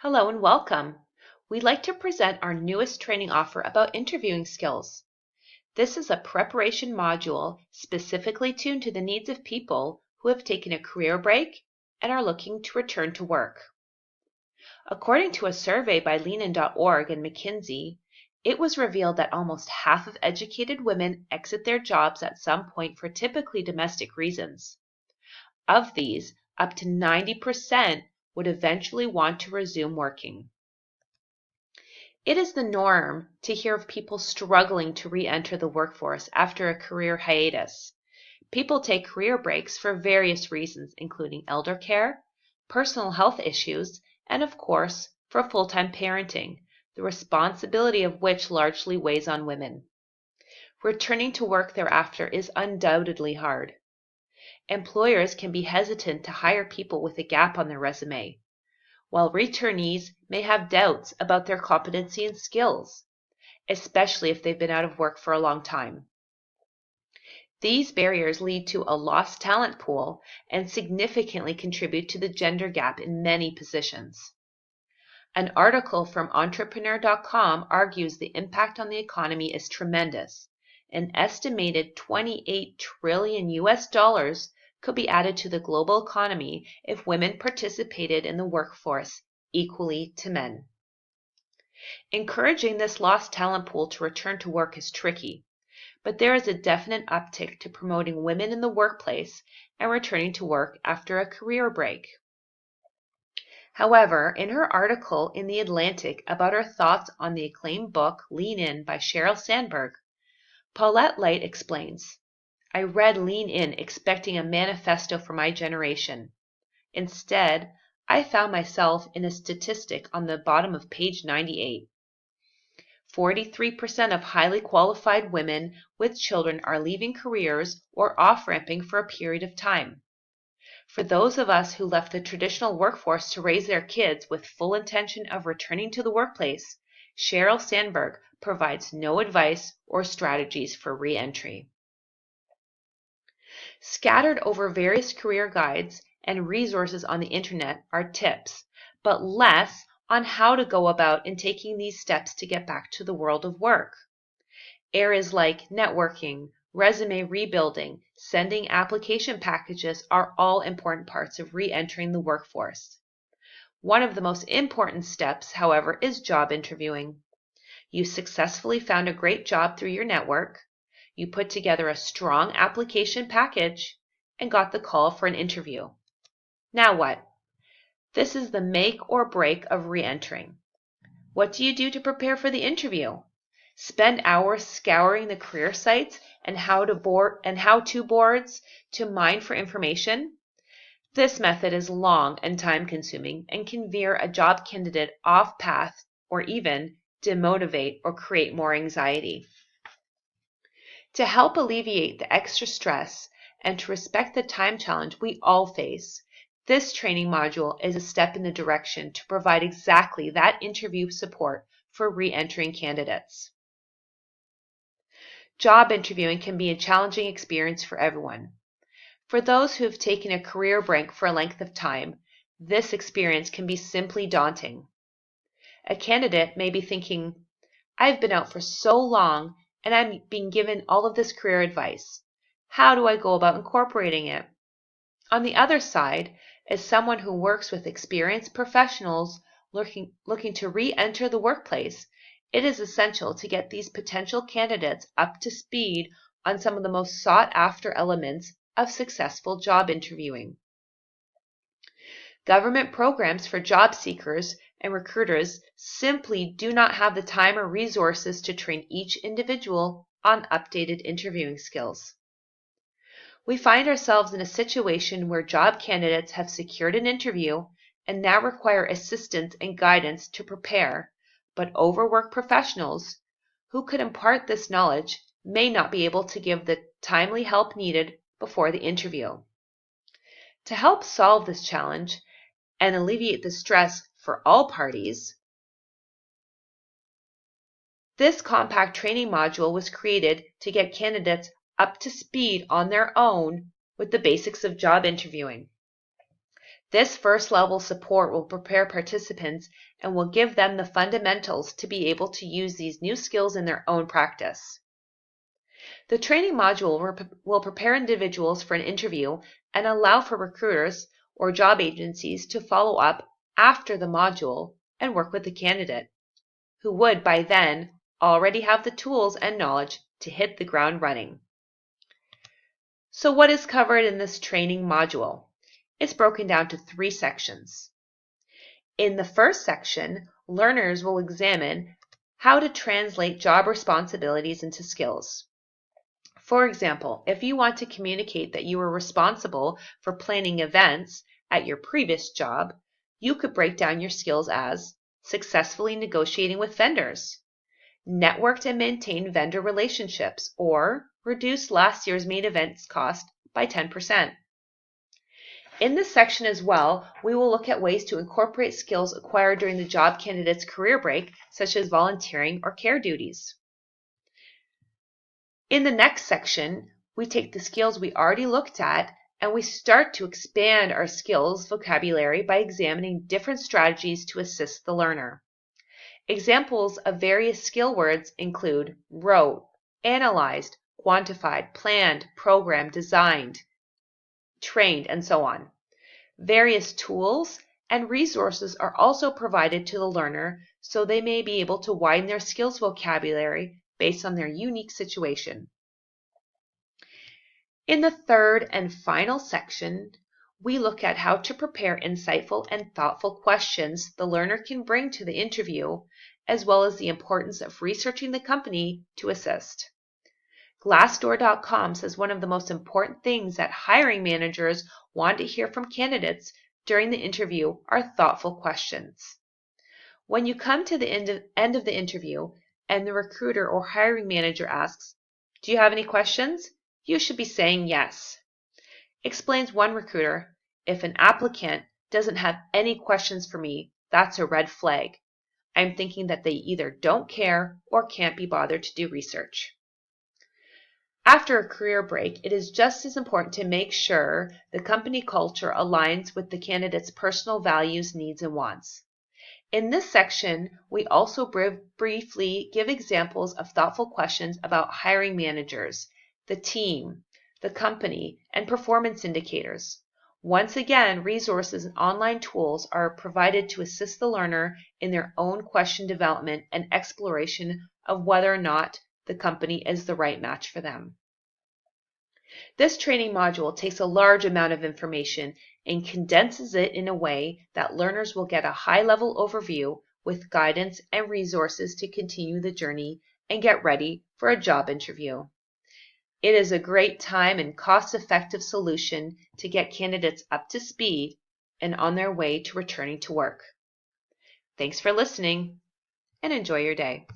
Hello and welcome. We'd like to present our newest training offer about interviewing skills. This is a preparation module specifically tuned to the needs of people who have taken a career break and are looking to return to work. According to a survey by leanin.org and McKinsey, it was revealed that almost half of educated women exit their jobs at some point for typically domestic reasons. Of these, up to 90% would eventually want to resume working. It is the norm to hear of people struggling to re-enter the workforce after a career hiatus. People take career breaks for various reasons, including elder care, personal health issues, and of course, for full-time parenting, the responsibility of which largely weighs on women. Returning to work thereafter is undoubtedly hard. Employers can be hesitant to hire people with a gap on their resume, while returnees may have doubts about their competency and skills, especially if they've been out of work for a long time. These barriers lead to a lost talent pool and significantly contribute to the gender gap in many positions. An article from entrepreneur.com argues the impact on the economy is tremendous. An estimated $28 trillion could be added to the global economy if women participated in the workforce equally to men. Encouraging this lost talent pool to return to work is tricky, but there is a definite uptick to promoting women in the workplace and returning to work after a career break. However, in her article in The Atlantic about her thoughts on the acclaimed book Lean In by Sheryl Sandberg, Paulette Light explains, I read Lean In expecting a manifesto for my generation. Instead, I found myself in a statistic on the bottom of page 98. 43% of highly qualified women with children are leaving careers or off-ramping for a period of time. For those of us who left the traditional workforce to raise their kids with full intention of returning to the workplace, Sheryl Sandberg provides no advice or strategies for re-entry. Scattered over various career guides and resources on the internet are tips, but less on how to go about in taking these steps to get back to the world of work. Areas like networking, resume rebuilding, sending application packages are all important parts of re-entering the workforce. One of the most important steps, however, is job interviewing. You successfully found a great job through your network, you put together a strong application package, and got the call for an interview. Now what? This is the make or break of re-entering. What do you do to prepare for the interview? Spend hours scouring the career sites and how-to boards to mine for information? This method is long and time-consuming and can veer a job candidate off path or even demotivate or create more anxiety. To help alleviate the extra stress and to respect the time challenge we all face, this training module is a step in the direction to provide exactly that interview support for re-entering candidates. Job interviewing can be a challenging experience for everyone. For those who have taken a career break for a length of time, this experience can be simply daunting. A candidate may be thinking, I've been out for so long and I'm being given all of this career advice. How do I go about incorporating it? On the other side, as someone who works with experienced professionals looking to re-enter the workplace, it is essential to get these potential candidates up to speed on some of the most sought-after elements of successful job interviewing. Government programs for job seekers and recruiters simply do not have the time or resources to train each individual on updated interviewing skills. We find ourselves in a situation where job candidates have secured an interview and now require assistance and guidance to prepare, but overworked professionals who could impart this knowledge may not be able to give the timely help needed before the interview. To help solve this challenge and alleviate the stress for all parties, this compact training module was created to get candidates up to speed on their own with the basics of job interviewing. This first level support will prepare participants and will give them the fundamentals to be able to use these new skills in their own practice. The training module will prepare individuals for an interview and allow for recruiters or job agencies to follow up after the module and work with the candidate, who would by then already have the tools and knowledge to hit the ground running. So what is covered in this training module? It's broken down to 3 sections. In the first section, learners will examine how to translate job responsibilities into skills. For example, if you want to communicate that you were responsible for planning events at your previous job, you could break down your skills as successfully negotiating with vendors, networked and maintained vendor relationships, or reduced last year's main events cost by 10%. In this section as well, we will look at ways to incorporate skills acquired during the job candidate's career break, such as volunteering or care duties. In the next section, we take the skills we already looked at and we start to expand our skills vocabulary by examining different strategies to assist the learner. Examples of various skill words include wrote, analyzed, quantified, planned, programmed, designed, trained, and so on. Various tools and resources are also provided to the learner so they may be able to widen their skills vocabulary based on their unique situation. In the third and final section, we look at how to prepare insightful and thoughtful questions the learner can bring to the interview, as well as the importance of researching the company to assist. Glassdoor.com says one of the most important things that hiring managers want to hear from candidates during the interview are thoughtful questions. When you come to the end of the interview and the recruiter or hiring manager asks, "Do you have any questions?" you should be saying yes. Explains one recruiter, "If an applicant doesn't have any questions for me, that's a red flag. I'm thinking that they either don't care or can't be bothered to do research." After a career break, it is just as important to make sure the company culture aligns with the candidate's personal values, needs, and wants. In this section, we also briefly give examples of thoughtful questions about hiring managers, the team, the company, and performance indicators. Once again, resources and online tools are provided to assist the learner in their own question development and exploration of whether or not the company is the right match for them. This training module takes a large amount of information and condenses it in a way that learners will get a high-level overview with guidance and resources to continue the journey and get ready for a job interview. It is a great time and cost-effective solution to get candidates up to speed and on their way to returning to work. Thanks for listening and enjoy your day.